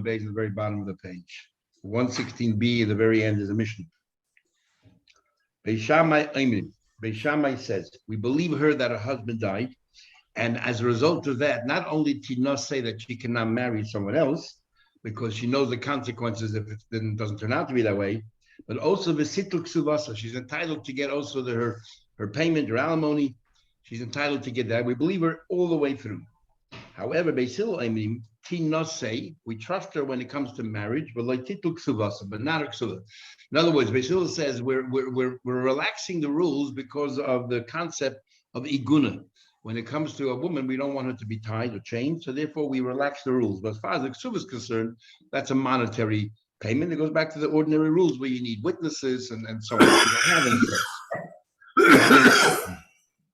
base at the very bottom of the page. 116b at the very end is a mission. Beis Shammai says, we believe her that her husband died, and as a result of that, not only did she not say that she cannot marry someone else, because she knows the consequences if it doesn't turn out to be that way, but also v'situl ksuvasa, she's entitled to get also her payment, her alimony. She's entitled to get that. We believe her all the way through. However, Beis Hillel say we trust her when it comes to marriage, but like titul ksuvasa, but not a ksuva. In other words, Beis Hillel says we're relaxing the rules because of the concept of iguna. When it comes to a woman, we don't want her to be tied or chained, so therefore we relax the rules. But as far as the ksuva is concerned, that's a monetary payment. It goes back to the ordinary rules where you need witnesses and so on. You don't have any.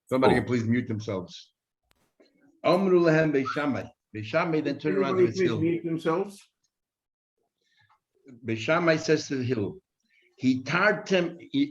Somebody can please mute themselves. Amru lahem Beis Shammai. Beis Shammai then turn around to his hill. Mute themselves. Beis Shammai says to the hill, he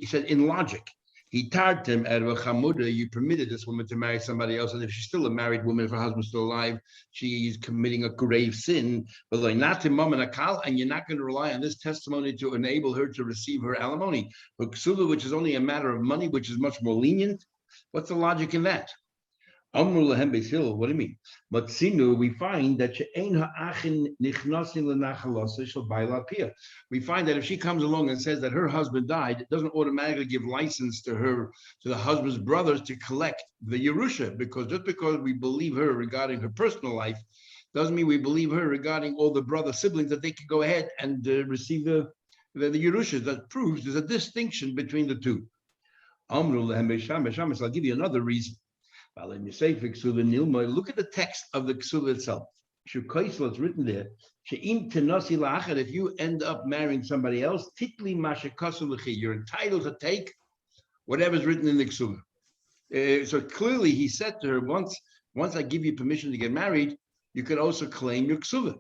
said in logic, he tarred him at Chamuda, you permitted this woman to marry somebody else, and if she's still a married woman, if her husband's still alive, she's committing a grave sin. But like not to mom and akal, and you're not going to rely on this testimony to enable her to receive her alimony. But ksuva, which is only a matter of money, which is much more lenient. What's the logic in that? Amru lahem Beis Hillel, what do you mean? But sinu, we find that we find that if she comes along and says that her husband died, it doesn't automatically give license to the husband's brothers to collect the Yerusha, because just because we believe her regarding her personal life doesn't mean we believe her regarding all the brother siblings that they could go ahead and receive the Yerusha. That proves there's a distinction between the two. Amru lahem Beis Shammai, so I'll give you another reason. Look at the text of the ksuva itself. It's written there. If you end up marrying somebody else, you're entitled to take whatever's written in the ksuva. So clearly, he said to her, once I give you permission to get married, you can also claim your ksuva.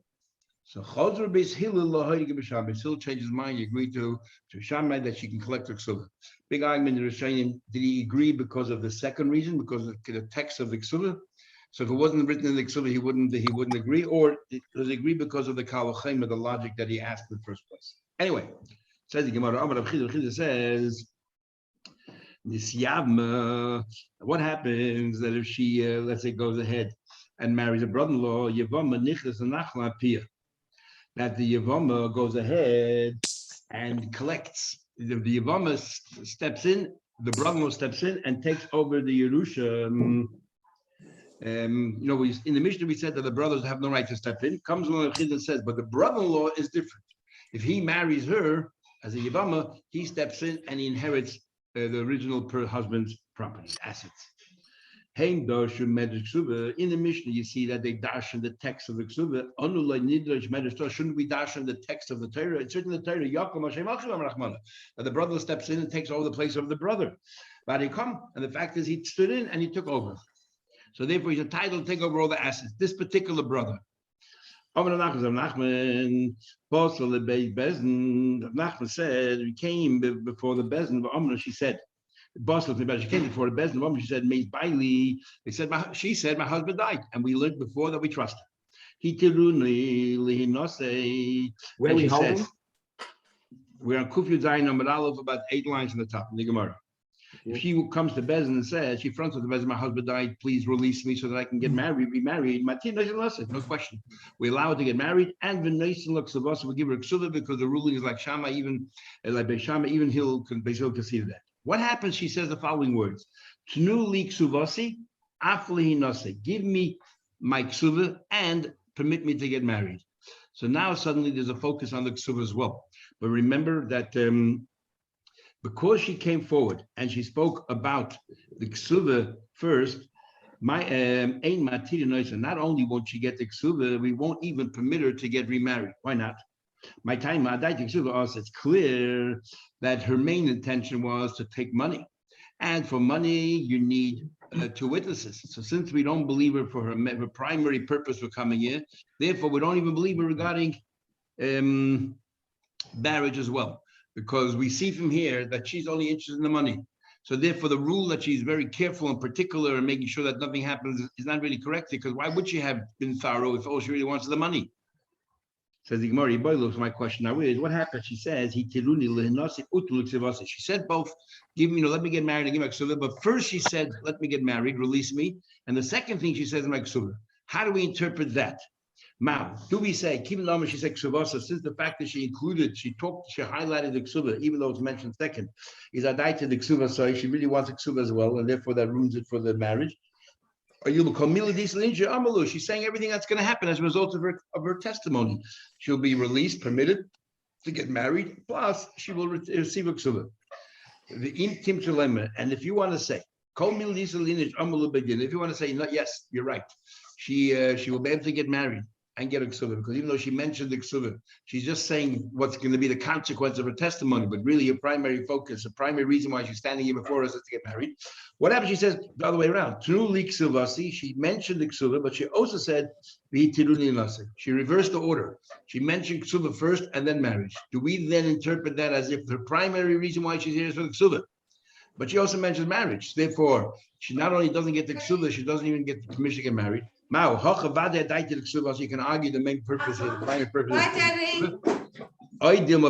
So Beis Hillel changes his mind. He agreed to Shammai that she can collect her ksuva. Big argument in the Rishonim. Did he agree because of the second reason, because of the text of the ksuva? So if it wasn't written in the ksuva, he wouldn't agree, or does he agree because of the kalochem, the logic that he asked in the first place? Anyway, says the Gemara. Says Nisyavma. What happens that if she, let's say, goes ahead and marries a brother-in-law? Yevamos nichnas nachla pia. That the Yevama goes ahead and collects. The Yevama steps in, the brother-in-law steps in and takes over the Yerusha. In the Mishnah we said that the brothers have no right to step in. Comes along and says, but the brother-in-law is different. If he marries her as a Yevama, he steps in and he inherits the original husband's property, assets. In the Mishnah, you see that they darshan the text of the Ksuva. Shouldn't we darshan the text of the Torah? It's written in the Torah, that the brother steps in and takes over the place of the brother. But he come, and the fact is he stood in and he took over. So therefore, he's entitled to take over all the assets. This particular brother. Nachman said, we came before the Bezin, she said, she came before the Bezin. She said, she said, my husband died. And we learned before that we trust her. Where are we holding? We're on Kuf Yud Zayin number Aleph, about 8 lines in the top in the Gemara. If she comes to Bezin and says, she fronts with the Bezin, my husband died, please release me so that I can get married, be married. No question. We allow her to get married, and we give her a ksuva because the ruling is like Shammai, even like Beis Shammai, even Beis Hillel can see that. What happens? She says the following words: Tnu li ksuvasi, afli nase. Give me my ksuva and permit me to get married. So now suddenly there's a focus on the ksuva as well. But remember that because she came forward and she spoke about the ksuva first, not only won't she get the ksuva, we won't even permit her to get remarried. Why not? My time, it's clear that her main intention was to take money. And for money, you need 2 witnesses. So since we don't believe her for her primary purpose for coming here, therefore we don't even believe her regarding marriage as well. Because we see from here that she's only interested in the money. So therefore the rule that she's very careful and particular and making sure that nothing happens is not really correct, because why would she have been thorough if all she really wants is the money? Says the Gemara, boy, looks my question now is what happened? She says, he she said both, give me, let me get married and give me ksuva. But first she said, let me get married, release me. And the second thing she says, my ksuva. How do we interpret that? Now, do we say, she said ksuvasa, since the fact that she highlighted the ksuva, even though it's mentioned second, is adaita the ksuva, so she really wants a ksuva as well, and therefore that ruins it for the marriage. She's saying everything that's going to happen as a result of her testimony. She'll be released, permitted to get married, plus she will receive a ksuva. And if you want to say, if you want to say, no, yes, you're right, she will be able to get married and get a ksuva, because even though she mentioned the ksuva, she's just saying what's going to be the consequence of her testimony, but really her primary focus, the primary reason why she's standing here before us is to get married. What happens? She says the other way around. She mentioned the ksuva, but she also said she reversed the order. She mentioned ksuva first and then marriage. Do we then interpret that as if the primary reason why she's here is for the ksuva? But she also mentions marriage. Therefore, she not only doesn't get the ksuva, she doesn't even get the permission to get married. So you can argue the main purpose here, the primary purpose. Bye, Daddy.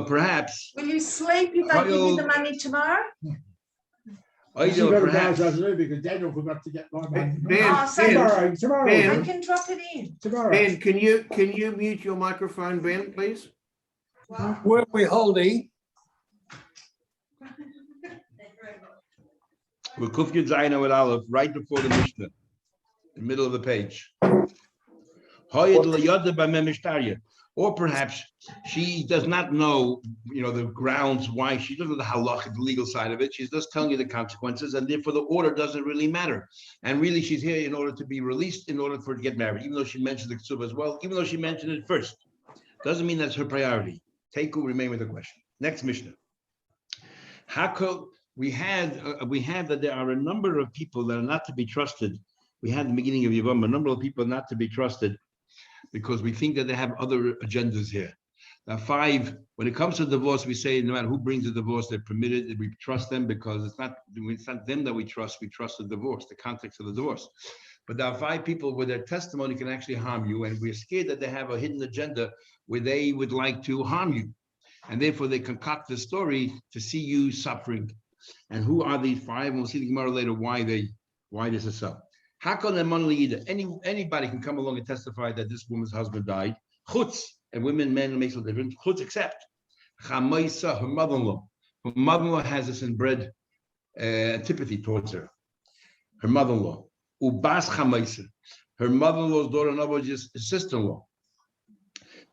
Perhaps. Will you sleep if I give you the money tomorrow? Perhaps. Because Daniel forgot to get my money. Tomorrow. I can drop it in. Tomorrow. Ben, can you mute your microphone, Ben, please? Where are we holding? We're Kuf Yud Zayin with Aleph, right before the Mishnah, the middle of the page. Or perhaps she does not know, the grounds why she doesn't know the halach, the legal side of it. She's just telling you the consequences, and therefore the order doesn't really matter. And really, she's here in order to be released, in order for her to get married, even though she mentioned the ksuba as well, even though she mentioned it first. Doesn't mean that's her priority. Teiku, remain with the question. Next Mishnah. We have that there are a number of people that are not to be trusted. We had the beginning of Yevamos, a number of people not to be trusted because we think that they have other agendas here. Now, 5, when it comes to divorce, we say no matter who brings a divorce, they're permitted. We trust them because it's not them that we trust the divorce, the context of the divorce. But there are 5 people where their testimony can actually harm you, and we're scared that they have a hidden agenda where they would like to harm you. And therefore, they concoct the story to see you suffering. And who are these 5? And we'll see the Gemara later why this is so. Anybody can come along and testify that this woman's husband died. Chutz, and women, men, it makes no difference. Chutz, except Chamaisa, her mother-in-law. Her mother-in-law has this inbred antipathy towards her. Her mother-in-law. Ubas Chamaisa. Her mother-in-law's daughter, in other words, is sister-in-law.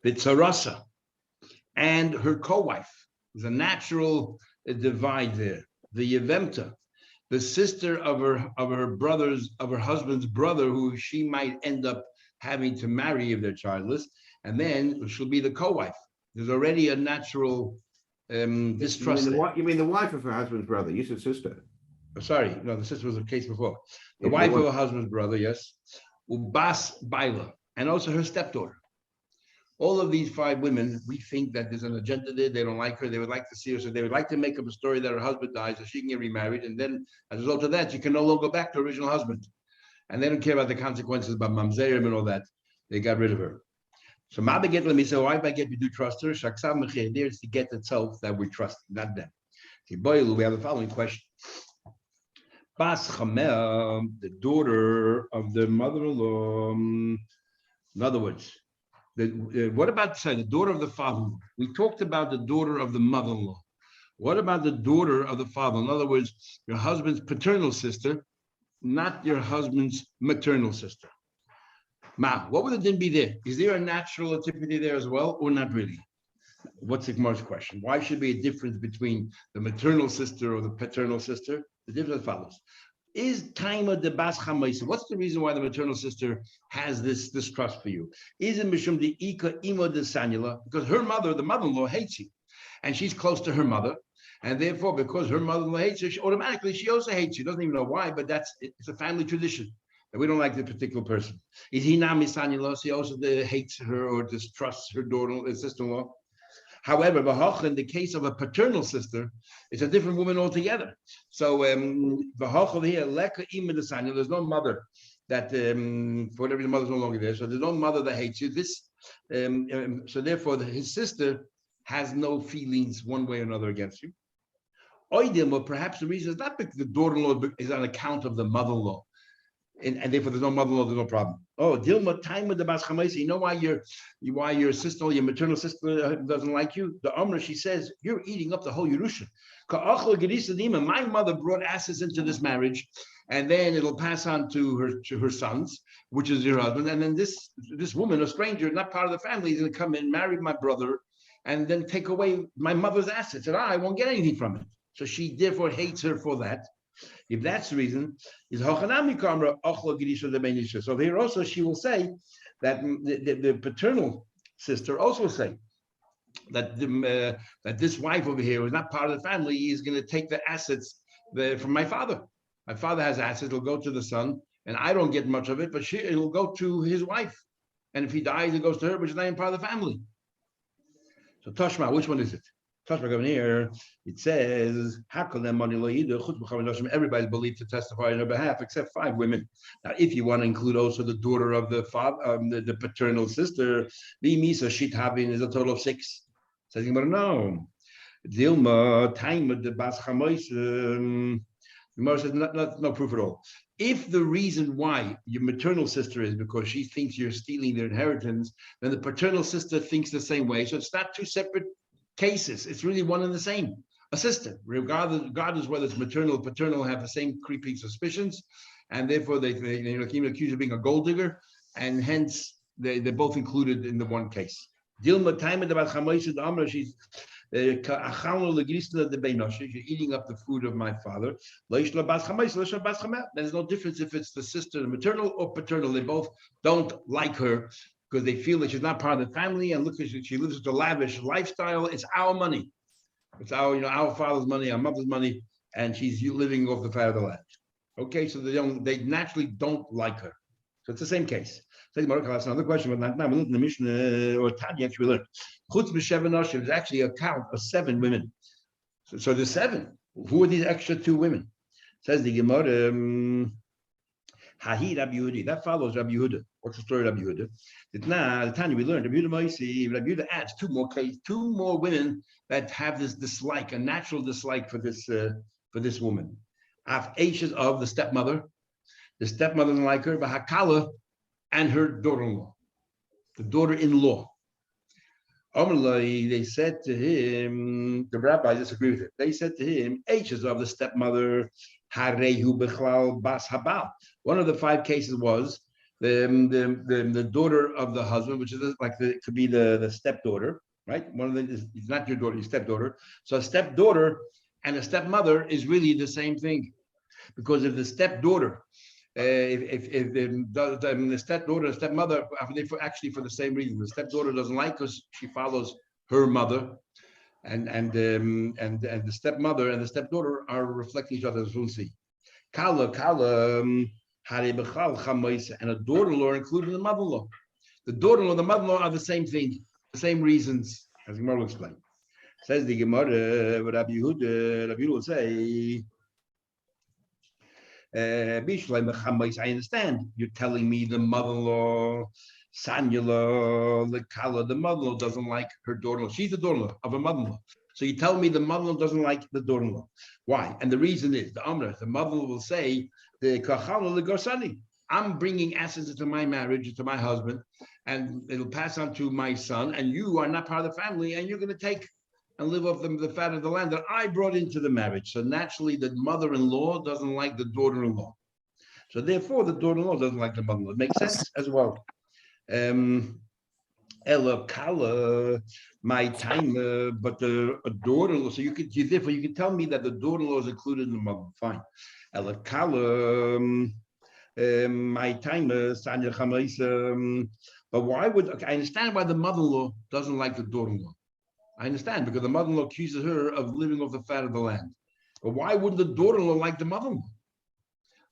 Vitzarasa. And her co-wife. There's a natural divide there. The Yevemta, the sister of her husband's brother, who she might end up having to marry if they're childless, and then she'll be the co-wife. There's already a natural distrust. You mean the wife of her husband's brother? You said sister. Sorry, no, the sister was the case before. The wife of her husband's brother, yes. Ubas Baila, and also her stepdaughter. All of these 5 women, we think that there's an agenda there. They don't like her. They would like to see her. So they would like to make up a story that her husband dies so she can get remarried. And then as a result of that, she can no longer go back to her original husband. And they don't care about the consequences about mamzerim and all that. They got rid of her. So Mabaget, let me say, why Mabaget, we do trust her. Shaksam Mechir, there is the get itself that we trust, not them. We have the following question. Bas Chamel, the daughter of the mother-in-law. In other words, what about the daughter of the father-in-law? We talked about the daughter of the mother-in-law. What about the daughter of the father? In other words, your husband's paternal sister, not your husband's maternal sister. Ma, what would the din be there? Is there a natural antipathy there as well, or not really? What's the Gemara's question? Why should there be a difference between the maternal sister or the paternal sister? The difference follows. Is Taima de Bas Chamaisa? What's the reason why the maternal sister has this distrust for you? Is it Mishum de Ika Imo de Sanula? Because her mother, the mother-in-law, hates you. And she's close to her mother. And therefore, because her mother-in-law hates her, she also hates you. Doesn't even know why, but it's a family tradition. And we don't like the particular person. Is he Nami Sanula? She also hates her or distrusts her daughter, sister-in-law. However, in the case of a paternal sister, it's a different woman altogether. So, here, there's no mother that, for whatever the mother's no longer there, so there's no mother that hates you. This So therefore, his sister has no feelings one way or another against you. Or perhaps the reason is not because the daughter-in-law is on account of the mother-in-law. And therefore there's no mother-in-law, there's no problem. Oh, Dilma, time with the Bas Chamaisa. You know why your sister, your maternal sister doesn't like you? The Amra, she says, you're eating up the whole Yerusha. My mother brought assets into this marriage, and then it'll pass on to her sons, which is your husband. And then this woman, a stranger, not part of the family, is going to come in, marry my brother, and then take away my mother's assets, and I won't get anything from it. So she therefore hates her for that. If that's the reason, is Hochanami Kamra Ochla Gedisha the Benisha. So here also she will say that the paternal sister also say that that this wife over here, who is not part of the family, is going to take the assets from my father. My father has assets; it'll go to the son, and I don't get much of it, but it'll go to his wife. And if he dies, it goes to her, which is not even part of the family. So Toshma, which one is it? Toshma coming here, it says, everybody's believed to testify on her behalf, except 5 women. Now, if you want to include also the daughter of the father, the paternal sister, Misa Shithavin is a total of 6. Says, but no. Dilma, time of the Bas Chamois, Gemara says, no proof at all. If the reason why your maternal sister is because she thinks you're stealing their inheritance, then the paternal sister thinks the same way. So it's not 2 separate cases. It's really one and the same. A sister, regardless whether it's maternal or paternal, have the same creeping suspicions, and therefore they accused of being a gold digger, and hence they're both included in the one case. Dilma time about Chamois Amra, she's eating up the food of my father. There's no difference if it's the sister, maternal or paternal. They both don't like her because they feel that she's not part of the family, and look, she lives such a lavish lifestyle. It's our money. It's our father's money, our mother's money, and she's living off the fat of the land. Okay, so they naturally don't like her. So it's the same case. That's another question, but not now. We learned in the Mishnah or Tanya, actually we learned. Chutz b'sheva is actually a count of 7 women. So there's 7. Who are these extra 2 women? Says the Gemara, Hahi Rabbi Yehudi. That follows Rabbi Yehuda. What's the story of Rabbi Yehuda? Now, the Tanya we learned. Rabbi Yehuda adds 2 more women that have this dislike, a natural dislike for this woman. Af Ashes of the stepmother doesn't like her, but Hakala and her daughter-in-law, the daughter-in-law. They said to him, the rabbis disagree with it. They said to him, Ashes of the stepmother, Harehu Bechlal Bas Habal. One of the 5 cases was the daughter of the husband, which is like it could be the stepdaughter, right? One of them is not your daughter, your stepdaughter. So a stepdaughter and a stepmother is really the same thing, because if the stepdaughter, if the stepdaughter and stepmother, actually for the same reason, the stepdaughter doesn't like us, she follows her mother, and the stepmother and the stepdaughter are reflecting each other, as we'll see. Kala, and a daughter-in-law, including the mother-in-law. The daughter-in-law and the mother-in-law are the same thing, the same reasons, as Gemara will explain. Says the Gemara, Rabbi Yehuda will say, I understand. You're telling me the mother-in-law, Sanyala, the Kala, the mother-in-law doesn't like her daughter-in-law. She's the daughter-in-law of her mother-in-law. So you tell me the mother-in-law doesn't like the daughter-in-law. Why? And the reason is, the mother-in-law will say, the Kachala, the Gorsani, I'm bringing assets into my marriage, to my husband, and it'll pass on to my son, and you are not part of the family, and you're going to take and live off the fat of the land that I brought into the marriage. So naturally, the mother-in-law doesn't like the daughter-in-law. So therefore, the daughter-in-law doesn't like the mother-in-law. It makes sense as well. Ella Kala, my time, but the daughter-in-law. So you can tell me that the daughter-in-law is included in the mother. Fine. Ella Kala, my time, Sanya Chamais. But why would I understand why the mother-in-law doesn't like the daughter-in-law? I understand, because the mother-in-law accuses her of living off the fat of the land. But why wouldn't the daughter-in-law like the mother-in-law?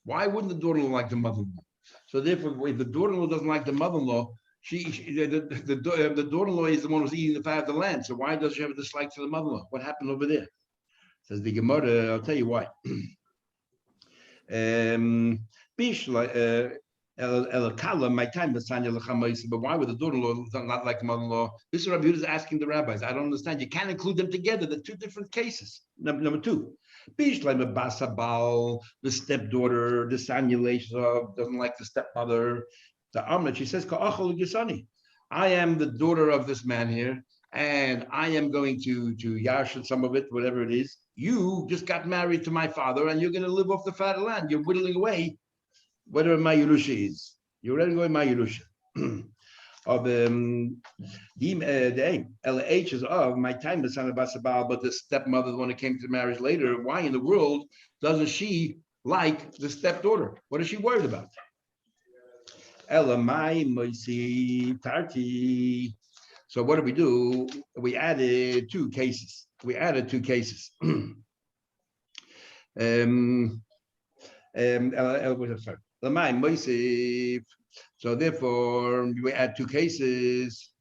Why wouldn't the daughter-in-law like the mother-in-law? So therefore, if the daughter-in-law doesn't like the mother-in-law, the daughter-in-law is the one who's eating the fat of the land. So why does she have a dislike to the mother-in-law? What happened over there? Says the Gemara, I'll tell you why. My time, but why would the daughter-in-law not like mother-in-law? This is Rabbi Yehuda is asking the rabbis. I don't understand. You can't include them together. They're two different cases. Number two, the stepdaughter, the Sanya doesn't like the stepmother. The Amrit, she says, I am the daughter of this man here, and I am going to yarshin some of it, whatever it is. You just got married to my father, and you're going to live off the fat land. You're whittling away whatever my Yerusha is. You're already going my Yerusha. Of the LH is of my time, the son of Basabal, but the stepmother, the one that came to marriage later. Why in the world doesn't she like the stepdaughter? What is she worried about? Elamai Moisi Tarti. So what do? We added two cases. So therefore, we add two cases.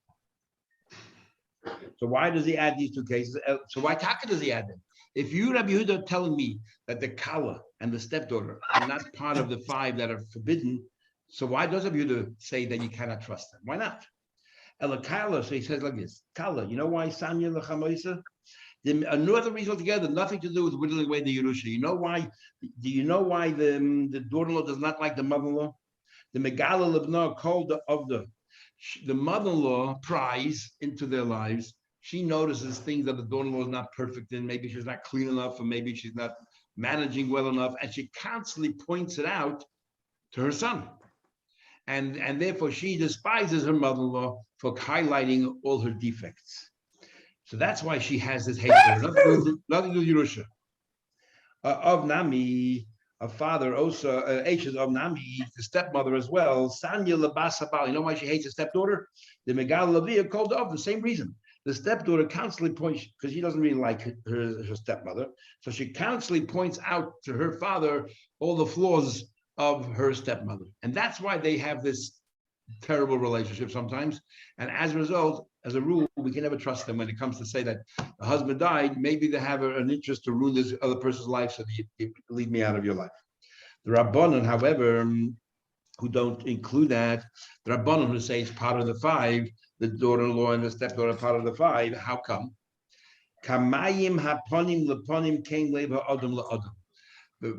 So why does he add these two cases? So why Taka does he add them? If you, Rabbi Yehuda, are telling me that the Kala and the stepdaughter are not part of the five that are forbidden, so why does Rabbi Yehuda say that you cannot trust them? Why not? Ela Kala, so he says like this, Kala, you know why Sanya Lechamoisa? Another reason altogether, nothing to do with whittling away the Yerusha. You know why? Do you know why the daughter-in-law does not like the mother-in-law? The Megala Lebna called the mother-in-law pries into their lives. She notices things that the daughter-in-law is not perfect in. Maybe she's not clean enough, or maybe she's not managing well enough, and she constantly points it out to her son. And therefore she despises her mother-in-law for highlighting all her defects. So that's why she has this hatred. Nothing to do with Yerusha. Of Nami, a father also, Ashes of Nami, the stepmother as well. Sanya Labasabal. You know why she hates her stepdaughter? The Megal Lavia called off the same reason. The stepdaughter constantly points, because she doesn't really like her stepmother. So she constantly points out to her father all the flaws of her stepmother. And that's why they have this terrible relationship sometimes. And as a result, as a rule, we can never trust them when it comes to say that the husband died. Maybe they have an interest to ruin this other person's life, so you leave me out of your life. The Rabbanon, however, who don't include that, the Rabbanon who say it's part of the five, the daughter-in-law and the stepdaughter part of the five. How come? Kamayim haponim leponim kein leva adam le'adam.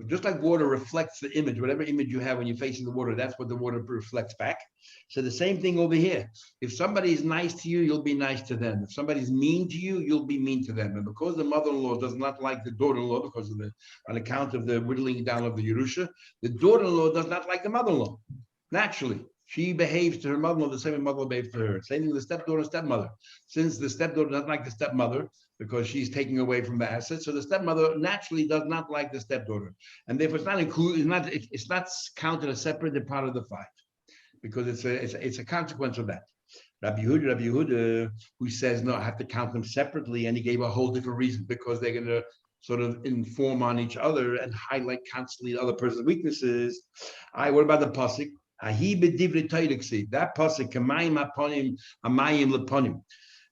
Just like water reflects the image, whatever image you have when you're facing the water, that's what the water reflects back. So the same thing over here. If somebody is nice to you, you'll be nice to them. If somebody's mean to you, you'll be mean to them. And because the mother-in-law does not like the daughter-in-law because of on account of the whittling down of the Yerusha, the daughter-in-law does not like the mother-in-law. Naturally, she behaves to her mother-in-law the same way mother behaves to her. Same thing with the stepdaughter and stepmother. Since the stepdaughter doesn't like the stepmother because she's taking away from the assets, so the stepmother naturally does not like the stepdaughter, and therefore it's not included. It's not counted as separate part of the five, because it's a consequence of that. Rabbi Yehuda, who says no, I have to count them separately, and he gave a whole different reason, because they're going to sort of inform on each other and highlight constantly the other person's weaknesses. What about the pasuk? That pasuk, kamayim aponim, amayim leponim.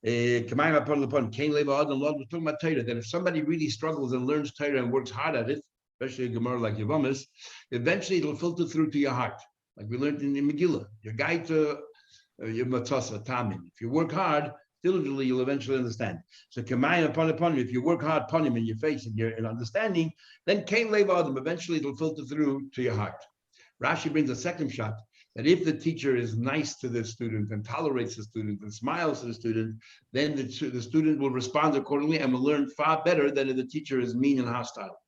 Kamayim aponim leponim. Kain leva adam. Lord was talking about Torah. That if somebody really struggles and learns Torah and works hard at it, especially a Gemara like Yevamos, eventually it'll filter through to your heart, like we learned in Megillah. Your guide to your matasa tamim. If you work hard diligently, you'll eventually understand. So kamayim aponim. If you work hard, ponim in your face and you're in understanding, then kain leva adam. Eventually it'll filter through to your heart. Rashi brings a second shot, that if the teacher is nice to the student and tolerates the student and smiles to the student, then the student will respond accordingly and will learn far better than if the teacher is mean and hostile,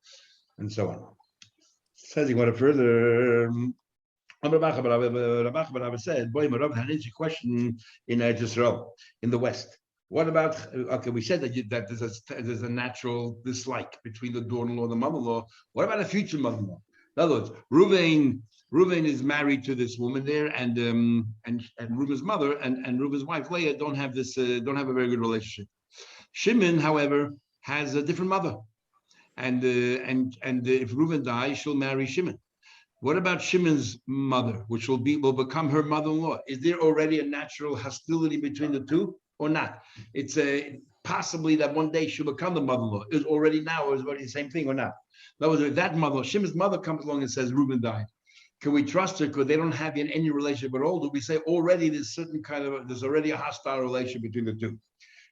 and so on. Says he went further. Rabbi said, boy, Rav had an interesting question in Israel, in the West. What about, okay, we said that there's a natural dislike between the daughter-in-law and the mother-in-law. What about a future mother-in-law? In other words, Reuven is married to this woman there, and Reuven's mother and Reuven's wife Leah don't have a very good relationship. Shimon, however, has a different mother, and if Reuven dies, she'll marry Shimon. What about Shimon's mother, which will become her mother-in-law? Is there already a natural hostility between the two, or not? It's possibly that one day she'll become the mother-in-law. Is already now, or is already the same thing, or not? In other words, that mother, Shimon's mother, comes along and says Reuben died. can we trust her because they don't have any relationship at all? Do we say already there's there's already a hostile relationship between the two?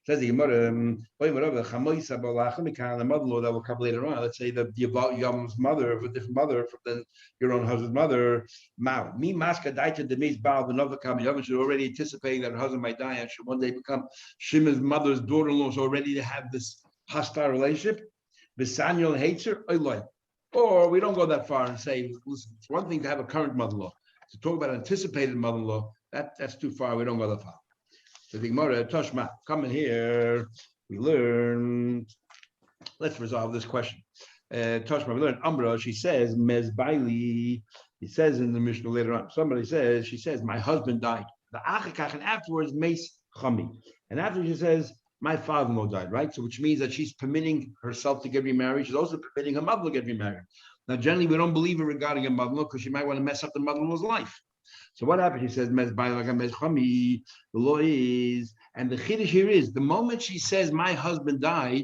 Says the Gemara, the mother-in-law that will come later on. Let's say the Yevamos mother of a different mother than your own husband's mother. Me maska daita demis baal another come. Yevamos should already anticipating that her husband might die and should one day become Shimon's mother's daughter-in-law. So already to have this hostile relationship. Bisaniel hates her. Or we don't go that far and say, listen, it's one thing to have a current mother-in-law. To talk about anticipated mother-in-law, that's too far. We don't go that far. So the Gemara, Toshma, come in here. We learn. Let's resolve this question. Toshma, we learn. Amra, she says, Mez Baili. He says in the Mishnah later on. She says, my husband died. The Achikach, and afterwards, Meis Chami. And after she says, my father-in-law died, right? So which means that she's permitting herself to get remarried. She's also permitting her mother to get remarried. Now, generally, we don't believe her regarding her mother-in-law because she might want to mess up the mother-in-law's life. So what happened? She says, Mez Baila Mez Chami, the law is, and the chiddush here is, the moment she says, my husband died,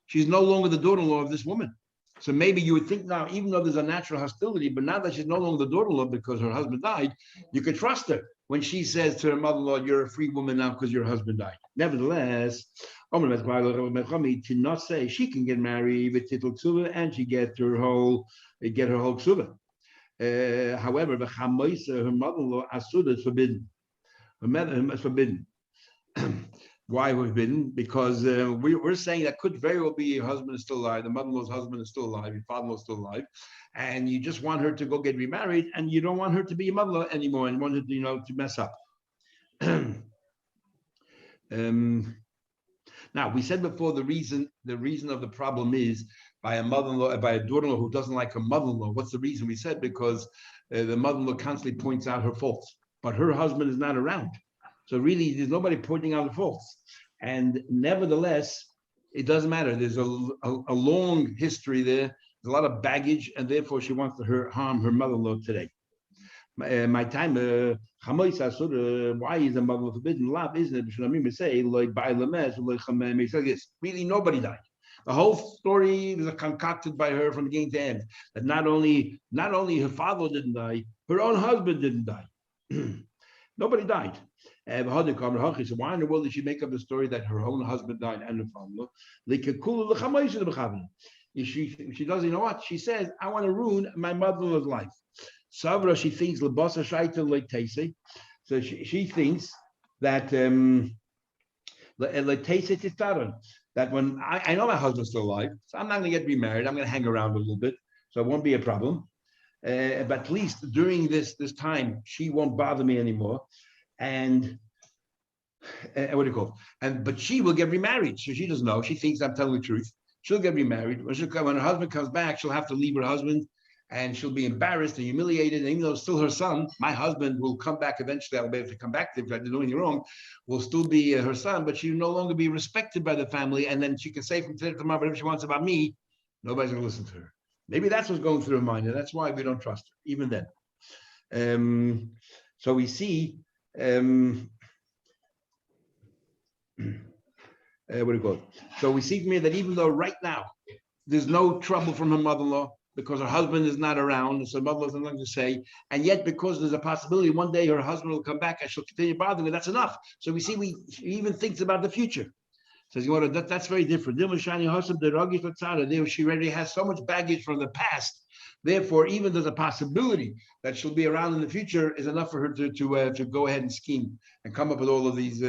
she's no longer the daughter-in-law of this woman. So maybe you would think now, even though there's a natural hostility, but now that she's no longer the daughter-in-law because her husband died, you could trust her when she says to her mother-in-law, you're a free woman now because your husband died. Nevertheless, to not say she can get married with titul ksuva and she get her whole ksuva. However, the chamoisa, her mother-in-law, asuda is forbidden. Her mother is forbidden. Why forbidden? Because we're saying that could very well be your husband is still alive, the mother-in-law's husband is still alive, your father-in-law is still alive, and you just want her to go get remarried, and you don't want her to be your mother-in-law anymore, and you want her to, to mess up. Now we said before the reason of the problem is by a mother-in-law, by a daughter-in-law who doesn't like her mother-in-law. What's the reason? We said because the mother-in-law constantly points out her faults, but her husband is not around. So really, there's nobody pointing out the faults. And nevertheless, it doesn't matter. There's a long history there. There's a lot of baggage, and therefore she wants to harm her mother-in-law today. My time, why is the mother-in-law forbidden? Love, isn't it? Say, really, nobody died. The whole story was concocted by her from beginning to end. That not only her father didn't die, her own husband didn't die. Nobody died. So why in the world did she make up the story that her own husband died and her father? She does, you know what? She says, I want to ruin my mother-in-law's life. Sabra, she thinks, so she thinks that that when I know my husband's still alive, so I'm not going to get remarried. I'm going to hang around a little bit, so it won't be a problem. But at least during this time, she won't bother me anymore. And what do you call it? But she will get remarried, so she doesn't know. She thinks I'm telling the truth. She'll get remarried. When her husband comes back, she'll have to leave her husband, and she'll be embarrassed and humiliated. And even though it's still her son, my husband will come back eventually. I'll be able to come back to him if I did anything wrong. Will still be her son, but she will no longer be respected by the family. And then she can say from today to tomorrow, whatever she wants about me, nobody's going to listen to her. Maybe that's what's going through her mind, and that's why we don't trust her, even then. So we see, what do you call it? So we see from here that even though right now there's no trouble from her mother-in-law because her husband is not around, so her mother-in-law has nothing to say, and yet because there's a possibility one day her husband will come back and she'll continue bothering her, that's enough. So we see she even thinks about the future. Says, you know, that's very different. She already has so much baggage from the past. Therefore, even there's a possibility that she'll be around in the future is enough for her to go ahead and scheme and come up with all of these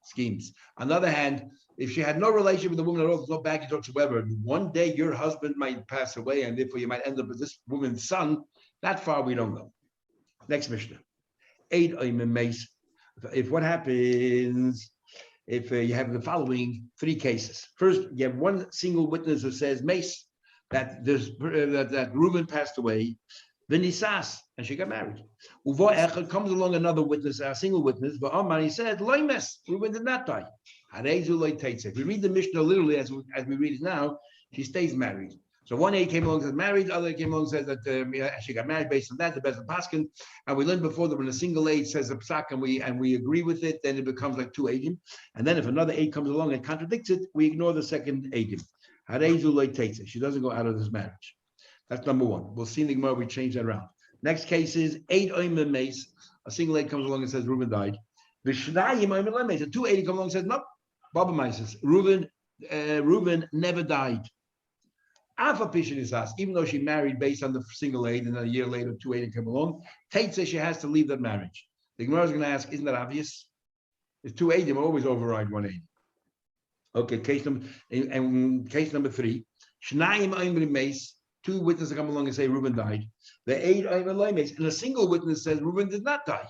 schemes. On the other hand, if she had no relationship with the woman at all, there's no baggage whatsoever. One day your husband might pass away, and therefore you might end up with this woman's son. That far we don't know. Next Mishnah. If what happens if you have the following three cases. First, you have one single witness who says, Mace, that Reuben passed away, Vinisas, and she got married. Comes along another witness, a single witness, but he said, Loimes, Reuben did not die. If we read the Mishnah literally as we read it now, she stays married. So one A came along and says married, the other came along and says that she got married based on that, the best of Paskin. And we learned before that when a single aid says a psak and we agree with it, then it becomes like two adim. And then if another aid comes along and contradicts it, we ignore the second adim. She doesn't go out of this marriage. That's number one. We'll see in the Gemara we change that around. Next case is 8 oimer mace. A single aid comes along and says Reuben died. The Shnayim oimer lemes. A 2 aid comes along and says, nope, Baba Mises. Reuben never died. Alpha Pishin is asked, even though she married based on the single aid, and then a year later, 2 aid come along, Tate says she has to leave that marriage. The Gemara is going to ask, isn't that obvious? It's 2 aid, always override 1 aid. Okay, case number 3. Shnayim oimer mace. 2 witnesses come along and say Reuben died. The 8 oimer lemes, and a single witness says Reuben did not die.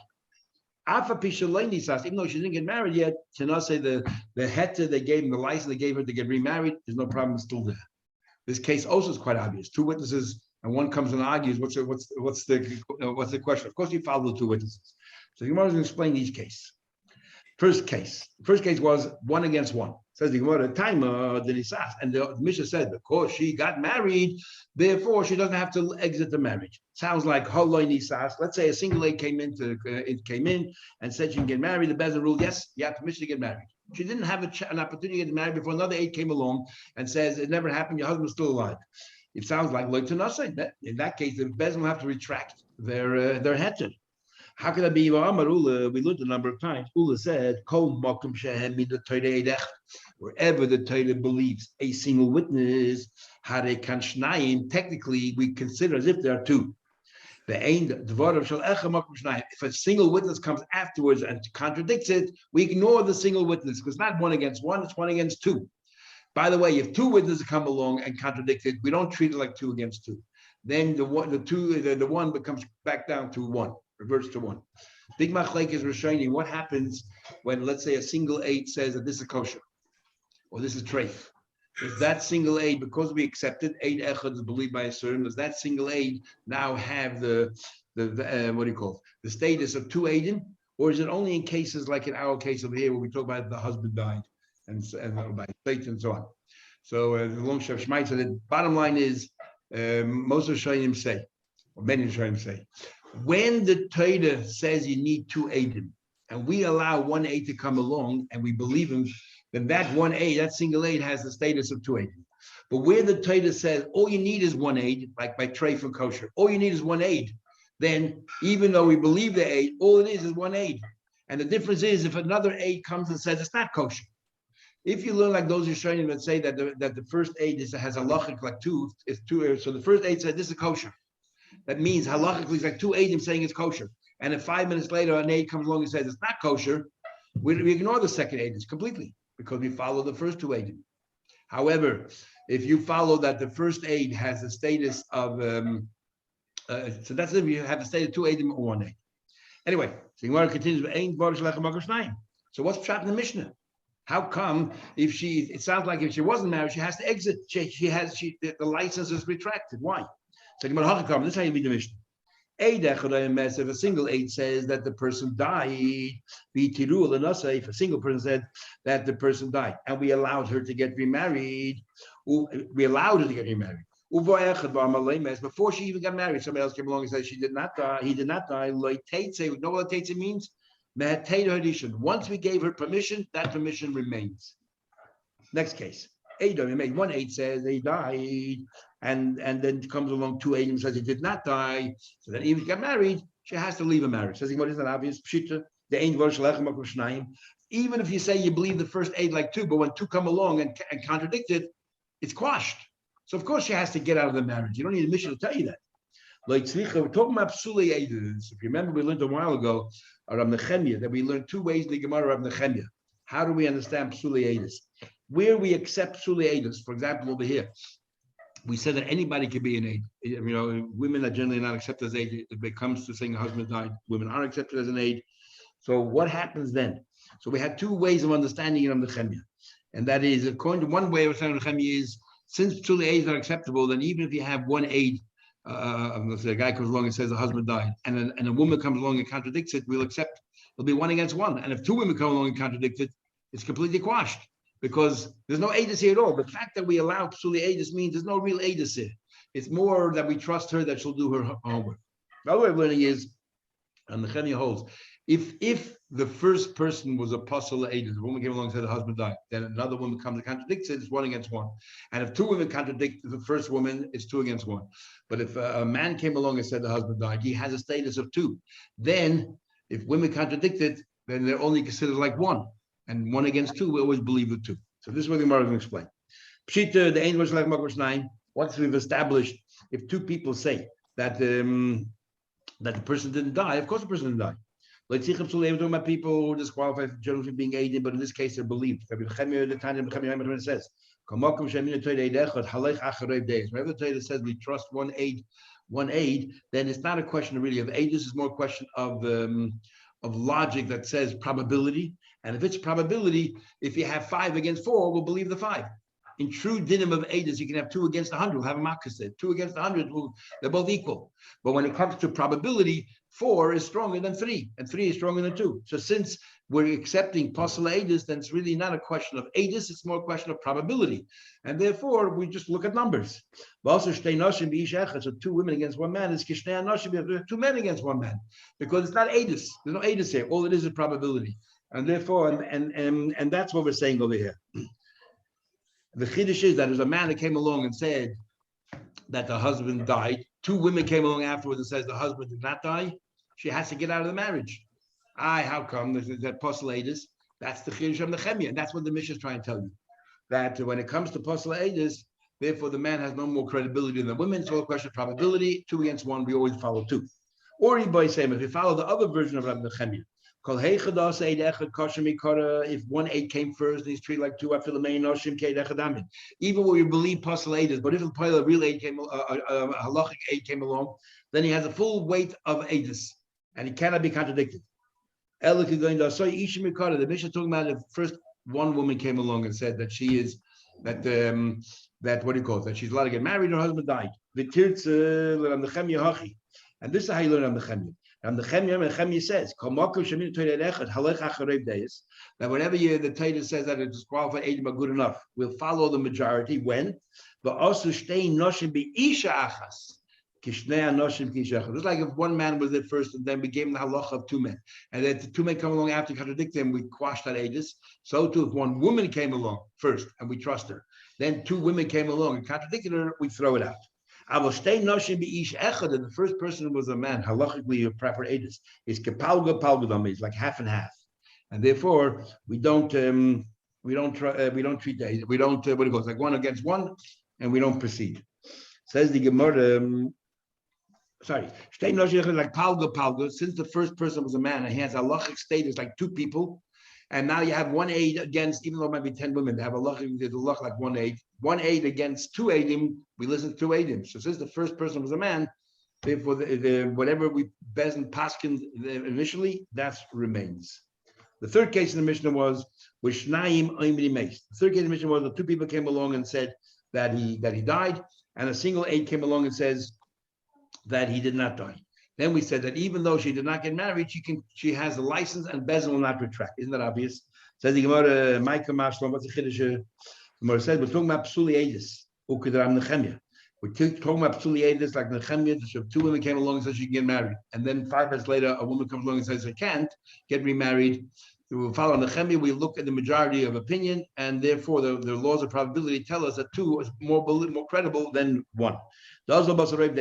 Alpha Pishin even though she didn't get married yet, cannot say the heter they gave him, the license they gave her to get remarried, there's no problem, it's still there. This case also is quite obvious. 2 witnesses, and one comes and argues. What's the question? Of course, you follow the 2 witnesses. So the Gemara is going to explain each case. First case was 1 against 1. Says the Gemara, and the Mishnah said, because she got married, therefore she doesn't have to exit the marriage. Sounds like holoi nisas. Let's say a single aid came in and said she can get married. The Bezin ruled, yes, you have permission to get married. She didn't have an opportunity to get married before another aid came along and says it never happened. Your husband's still alive. It sounds like loy to nothing. In that case, the Bezin will have to retract their heter. How can that be? We looked a number of times. Ula said, wherever the Torah believes a single witness, technically we consider as if there are 2. If a single witness comes afterwards and contradicts it, we ignore the single witness because not 1 against 1, it's 1 against 2. By the way, if 2 witnesses come along and contradict it, we don't treat it like 2 against 2. Then the 1 becomes back down to 1. Reverts to 1. Big machlek is Rishonim. What happens when, let's say, a single aid says that this is kosher or this is treif? Does that single aid, because we accepted aid echad is believed by a certain, does that single aid now have the status of 2 aidim, or is it only in cases like in our case over here where we talk about the husband died and by fate and so on? So the long Shef Shmait said the bottom line is most of Rishonim say, or many Rishonim say, when the Torah says you need 2 aidim, and we allow 1 aid to come along, and we believe him, then that 1 aid, that single aid, has the status of 2 aidim. But where the Torah says all you need is 1 aid, like by treif and kosher, all you need is 1 aid, then even though we believe the aid, all it is 1 aid. And the difference is if another aid comes and says it's not kosher. If you learn like those Rishonim that say that the first aid has a halachic like 2, is 2. So the first aid said this is kosher. That means halachically it's like 2 aidim saying it's kosher. And if 5 minutes later an aid comes along and says it's not kosher, we ignore the second aid completely because we follow the first 2 aidim. However, if you follow that the first aid has the status of so that's if you have the status of 2 aidim or 1 aid. Anyway, so Gemara continues. So what's pshat in the Mishnah? How come if it sounds like if she wasn't married, she has to exit. The license is retracted. Why? So this is how you read the Mishnah. If a single aid says that the person died, if a single person said that the person died, and we allowed her to get remarried, before she even got married, somebody else came along and said she did not die, he did not die. You know what teitze means? Once we gave her permission, that permission remains. Next case. 1 aid says he died, and then comes along 2 aidim says he did not die. So then even if he got married, she has to leave a marriage. Says what is that obvious? Even if you say you believe the first aid like 2, but when 2 come along and contradict it, it's quashed. So of course she has to get out of the marriage. You don't need a mission to tell you that. Like we're talking about psuli aidus. If you remember, we learned a while ago Rav Nechemia that we learned 2 ways in the Gemara of Nechemia. How do we understand psuli aidus? Where we accept psuli aidus, for example, over here, we said that anybody could be an aid. Women are generally not accepted as aid. If it comes to saying a husband died, women are accepted as an aid. So what happens then? So we had 2 ways of understanding it on the Nechemia. And that is, according to one way of understanding the Nechemia is, since psuli aids are acceptable, then even if you have 1 aid, a guy comes along and says the husband died, and a woman comes along and contradicts it, we'll accept. It'll be 1 against 1. And if 2 women come along and contradict it, it's completely quashed. Because there's no aidus here at all. The fact that we allow psuli aidus means there's no real aidus here. It's more that we trust her that she'll do her homework. The other way of learning is, and the Nechemia holds, If the first person was apostle aided, the woman came along and said the husband died, then another woman comes and contradicts it, it's 1 against 1. And if 2 women contradict the first woman, it's 2 against 1. But if a man came along and said the husband died, he has a status of 2. Then if women contradict it, then they're only considered like 1. And 1 against 2, we always believe the 2. So this is what the Gemara is going to explain. Pshita, the angel like Makos 9, once we've established, if 2 people say that that the person didn't die, of course the person didn't die. Like talking about people who are disqualified from generally being aided, but in this case they're believed. It says, whenever the Torah says we trust one aid, then it's not a question really of aid. This is more a question of logic that says probability. And if it's probability, if you have 5 against 4, we'll believe the 5. In true dinim of Aedis, you can have 2 against 100. We'll have a makaseh. 2 against 100, they're both equal. But when it comes to probability, 4 is stronger than 3, and 3 is stronger than 2. So since we're accepting possible Aedis, then it's really not a question of Aedis, it's more a question of probability. And therefore, we just look at numbers. So 2 women against 1 man is 2 men against 1 man. Because it's not Aedis. There's no Aedis here. All it is probability. And therefore, and that's what we're saying over here. The chiddush is that there's a man that came along and said that the husband died. 2 women came along afterwards and says the husband did not die. She has to get out of the marriage. How come? That postulatus. That's the chiddush of Nehemiah, and that's what the Mishnah is trying to tell you. That when it comes to postulatus, therefore the man has no more credibility than the women. It's all a question of probability. 2 against 1, we always follow 2. Or if we follow the other version of Rabbi Nehemiah, if 1 aid came first, he's treated like 2. Even when we believe postulatus, but if a real aid came, a halachic aid came along, then he has a full weight of aidis, and he cannot be contradicted. The Mishnah talking about if first 1 woman came along and said that she is that what do you call it? That she's allowed to get married, her husband died. And this is how you learn on the Nehemiah. And the Nehemiah says that whenever the Torah says that it's disqualified aid but good enough, we'll follow the majority. When just like if 1 man was there first and then we gave him the halacha of 2 men, and then the 2 men come along after contradict him, we quash that aidis. So too, if 1 woman came along first and we trust her, then 2 women came along and contradicted her, we throw it out. And the first person was a man, halachically a proper aidis, is kepalga palgadam, is like half and half, and therefore we don't treat that, we don't what it goes like 1 against 1, and we don't proceed. Says the Gemara. Like palga, since the first person was a man and he has a halachic status like 2 people, and now you have 1 aid against, even though it might be 10 women, they have a halachic, there's a halachic like 1 aid. 1 aid against 2 aidim, we listen to 2 aidim. So since the first person was a man, therefore whatever we bezin paskin initially, that remains. The third case in the Mishnah was Vishnayim Oimri Meis. The third case in the Mishnah was that 2 people came along and said that he died, and a single aid came along and says that he did not die. Then we said that even though she did not get married, she has a license and bezin will not retract. Isn't that obvious? Says the Gemara, Micah Mashlam, what's the chiddush? Gemara says we're talking about psuli aidis, ukidram Nehemiah. We're talking about psuli aidis like Nehemiah. So 2 women came along and said she can get married, and then 5 minutes later, a woman comes along and says I can't get remarried. So we follow Nehemiah. We look at the majority of opinion, and therefore the laws of probability tell us that 2 is more credible than 1. We just learned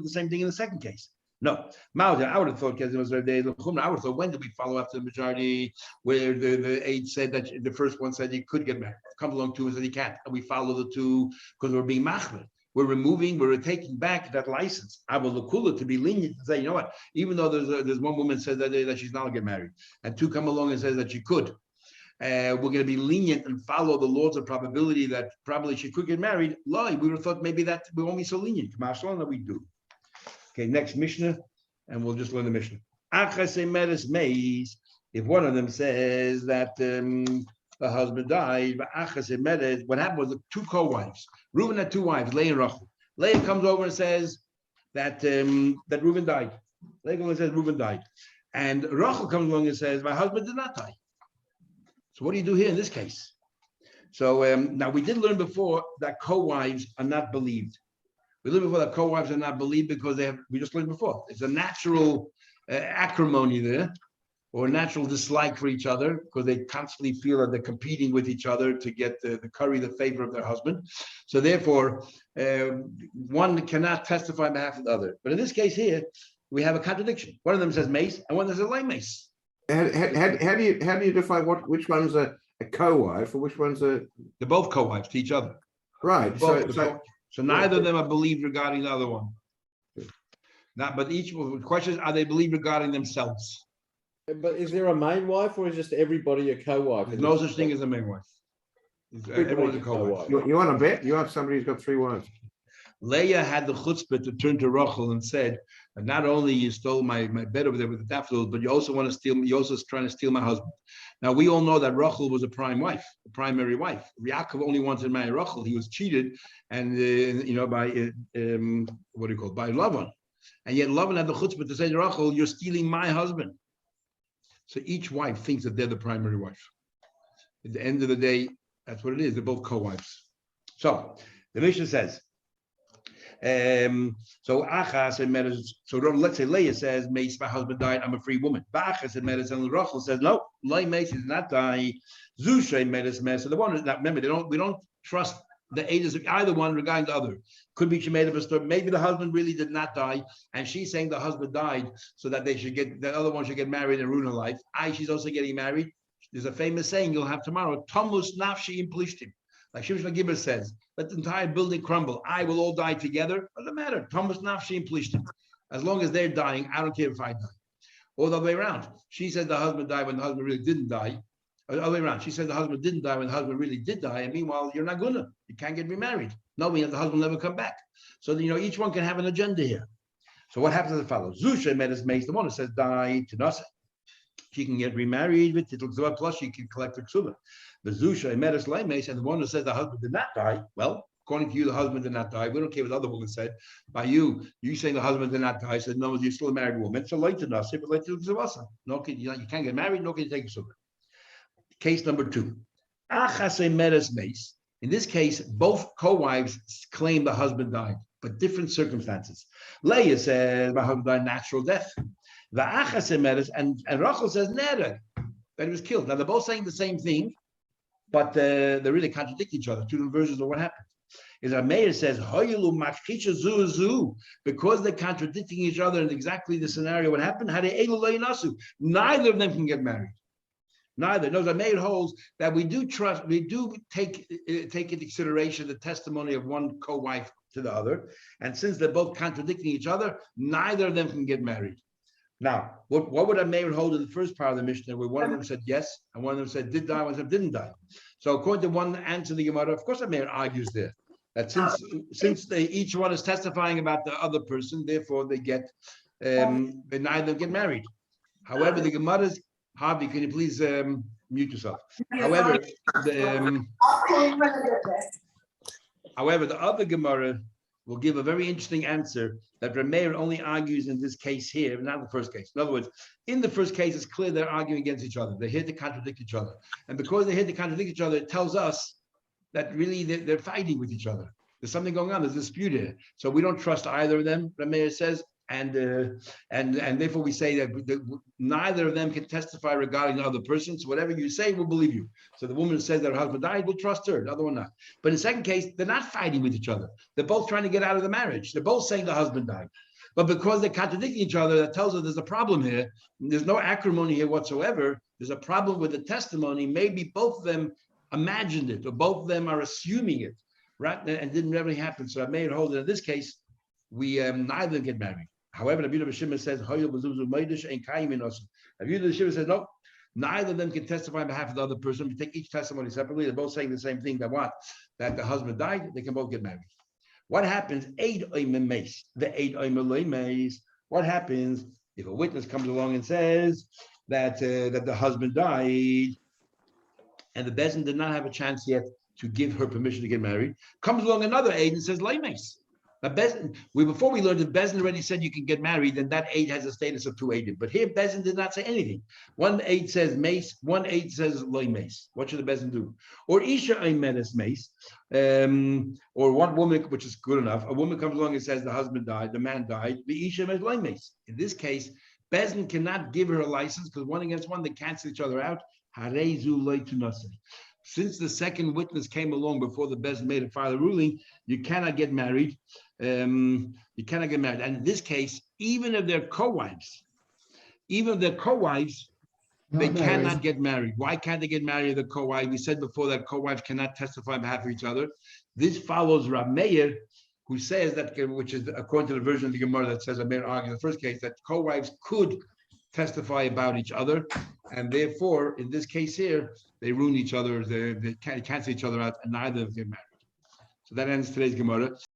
the same thing in the second case. No, I would have thought when did we follow after the majority where the aide said that the first one said he could get married, comes along 2 and said he can't, and we follow the 2 because we're being machmir. We're taking back that license. To be lenient and say, you know what, even though there's 1 woman says that she's not going to get married, and 2 come along and says that she could. We're going to be lenient and follow the laws of probability that probably she could get married. We would have thought maybe that we won't be so lenient. That we do. Okay, next Mishnah, and we'll just learn the Mishnah. If one of them says that the husband died, what happened was the 2 co-wives. Reuben had 2 wives, Leah and Rachel. Leah comes over and says that Reuben died. Leah comes and says Reuben died, and Rachel comes along and says my husband did not die. So what do you do here in this case? So now we did learn before that co-wives are not believed. We learned before that co-wives are not believed because we just learned before. It's a natural acrimony there, or natural dislike for each other, because they constantly feel that they're competing with each other to get the curry the favor of their husband. So therefore, one cannot testify on behalf of the other. But in this case here, we have a contradiction. One of them says mace, and one of them says lay mace. How do you define which one's a co-wife or which one's a? They're both co-wives to each other. Right. So neither of them are believed regarding the other one. But each question is, are they believed regarding themselves? But is there a main wife, or is just everybody a co-wife? There's no such thing as a main wife. Everyone's a co-wife. You want to bet? You have somebody who's got 3 wives. Leah had the chutzpah to turn to Rachel and said, not only you stole my bed over there with the daffodils, but you also want to steal, you're also trying to steal my husband. Now, we all know that Rachel was a primary wife. Yaakov only wanted to marry Rachel. He was cheated, and by by Lavan. And yet Lavan had the chutzpah to say to Rachel, you're stealing my husband. So each wife thinks that they're the primary wife. At the end of the day, that's what it is. They're both co-wives. So the Mishnah says, so Achas and Meres, so let's say Leah says, Mace, my husband died, I'm a free woman. Achas and Meres and Rachel says, no, Leah Mace did not die. Zushay Meres Mes. So the one is not, remember, we don't trust the aid of either one regarding the other. Could be she made up a story. Maybe the husband really did not die, and she's saying the husband died so that the other one should get married and ruin her life. She's also getting married. There's a famous saying you'll have tomorrow, Tomus nafshi implishtim. Like Shimshon Gibber says, let the entire building crumble. I will all die together. Doesn't matter. Tomus nafshi implishtim. As long as they're dying, I don't care if I die. Or the other way around. She said the husband died when the husband really didn't die. Or the other way around. She said the husband didn't die when the husband really did die. And meanwhile, you're not gonna. You can't get remarried. Knowing that the husband will never come back. So, each one can have an agenda here. So what happens as follows. Zusha met his mace. The one who says die to Nasa. She can get remarried with Titl Ksuva, plus she can collect her Ksuva. The Zusha met his mace, and the one who says the husband did not die, well, according to you, the husband did not die. We don't care what the other woman said. By you saying the husband did not die, said, no, you're still a married woman. So late to Nasa, but late to Ksuva. No, you can't get married, no can take Ksuva. Case number 2. Achase Meres Mace. In this case, both co-wives claim the husband died, but different circumstances. Leah says, my husband died natural death. The Achase Meres, and Rachel says, Nera, that he was killed. Now, they're both saying the same thing, but they really contradict each other. 2 different versions of what happened. Is our mayor says, because they're contradicting each other in exactly the scenario what happened, neither of them can get married. Neither. No, the maid holds that we do take into consideration the testimony of one co-wife to the other, and since they're both contradicting each other, neither of them can get married. Now, what would a maid hold in the first part of the Mishnah, where one of them said yes, and one of them said did die, one of them didn't die? So according to one answer the Gemara, of course a maid argues there that since each one is testifying about the other person, therefore they neither get married. However, the Gemara's Harvey, can you please mute yourself? However, the other Gemara will give a very interesting answer that Rameir only argues in this case here, not the first case. In other words, in the first case, it's clear they're arguing against each other. They're here to contradict each other. And because they're here to contradict each other, it tells us that really they're fighting with each other. There's something going on. There's a dispute here. So we don't trust either of them, Rameir says. And therefore we say that neither of them can testify regarding the other person. So whatever you say, we'll believe you. So the woman who says that her husband died, we'll trust her. The other one not. But in the second case, they're not fighting with each other. They're both trying to get out of the marriage. They're both saying the husband died. But because they're contradicting each other, that tells us there's a problem here. There's no acrimony here whatsoever. There's a problem with the testimony. Maybe both of them imagined it, or both of them are assuming it, right? And didn't really happen. So I may hold it in this case, we neither get married. However, the Abiyudah B'Shimon says, Abiyudah says, no, neither of them can testify on behalf of the other person. We take each testimony separately. They're both saying the same thing, that the husband died, they can both get married. What happens? What happens if a witness comes along and says that the husband died, and the Bezdin did not have a chance yet to give her permission to get married? Comes along another aid and says, Leimes. Now, before we learned that Bezdin already said you can get married, then that aid has a status of 2 aided. But here, Bezdin did not say anything. One aid says mace, one aid says loy mace. What should the Bezdin do? Or Isha Aymenes mace, or one woman, which is good enough. A woman comes along and says the husband died, the man died. The Isha is loy mace. In this case, Bezin cannot give her a license because one against one, they cancel each other out. Since the second witness came along before the Bezin made a final ruling, you cannot get married. You cannot get married. And in this case, even if they're co-wives, they cannot get married. Why can't they get married to the co-wife? We said before that co-wives cannot testify on behalf of each other. This follows Rav Meir, who says that, which is according to the version of the Gemara that says, Rav Meir argues in the first case, that co-wives could testify about each other. And therefore, in this case here, they ruin each other, they cancel each other out, and neither of them get married. So that ends today's Gemara.